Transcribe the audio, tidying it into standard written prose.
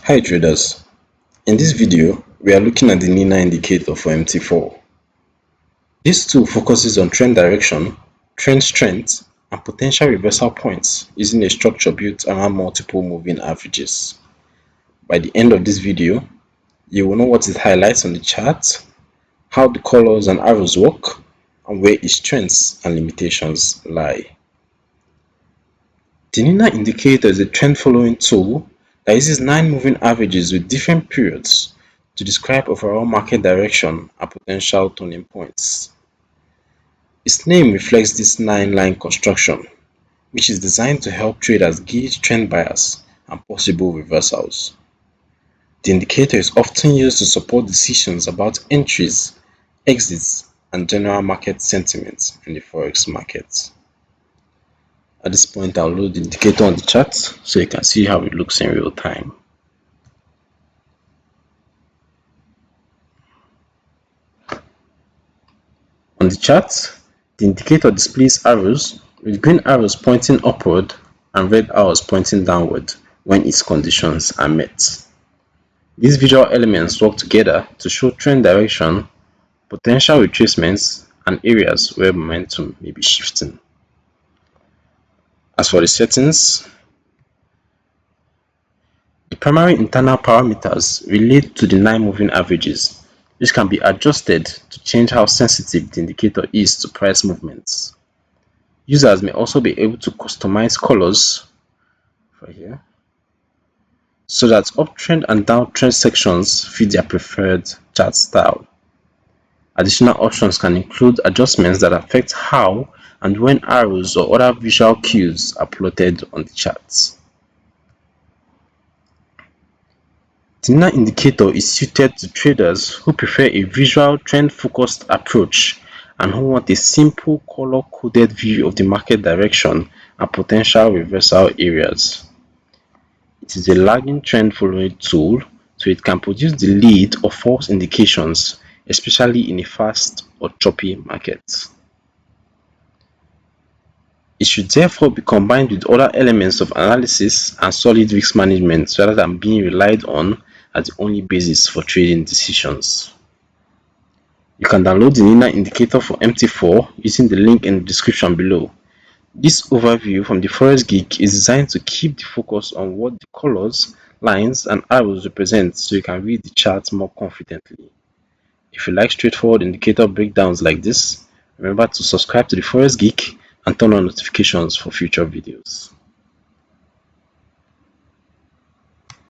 Hi traders, in this video we are looking at the linear indicator for MT4. This tool focuses on trend direction, trend strength and potential reversal points using a structure built around multiple moving averages. By the end of this video, you will know what it highlights on the chart, how the colors and arrows work, and where its strengths and limitations lie. The linear indicator is a trend following tool that uses 9 moving averages with different periods to describe overall market direction and potential turning points. Its name reflects this 9-line construction, which is designed to help traders gauge trend bias and possible reversals. The indicator is often used to support decisions about entries, exits, and general market sentiment in the Forex market. At this point, I'll load the indicator on the chart so you can see how it looks in real time. On the chart, the indicator displays arrows with green arrows pointing upward and red arrows pointing downward when its conditions are met. These visual elements work together to show trend direction, potential retracements, and areas where momentum may be shifting. As for the settings, the primary internal parameters relate to the 9 moving averages, which can be adjusted to change how sensitive the indicator is to price movements. Users may also be able to customize colors for here so that uptrend and downtrend sections fit their preferred chart style. Additional options can include adjustments that affect how and when arrows or other visual cues are plotted on the charts. The linear indicator is suited to traders who prefer a visual trend-focused approach and who want a simple color-coded view of the market direction and potential reversal areas. It is a lagging trend following tool, so it can produce the lead or false indications, especially in a fast or choppy market. It should therefore be combined with other elements of analysis and solid risk management rather than being relied on as the only basis for trading decisions. You can download the linear indicator for MT4 using the link in the description below. This overview from the Forex Geek is designed to keep the focus on what the colors, lines, and arrows represent so you can read the chart more confidently. If you like straightforward indicator breakdowns like this, remember to subscribe to the Forex Geek and turn on notifications for future videos.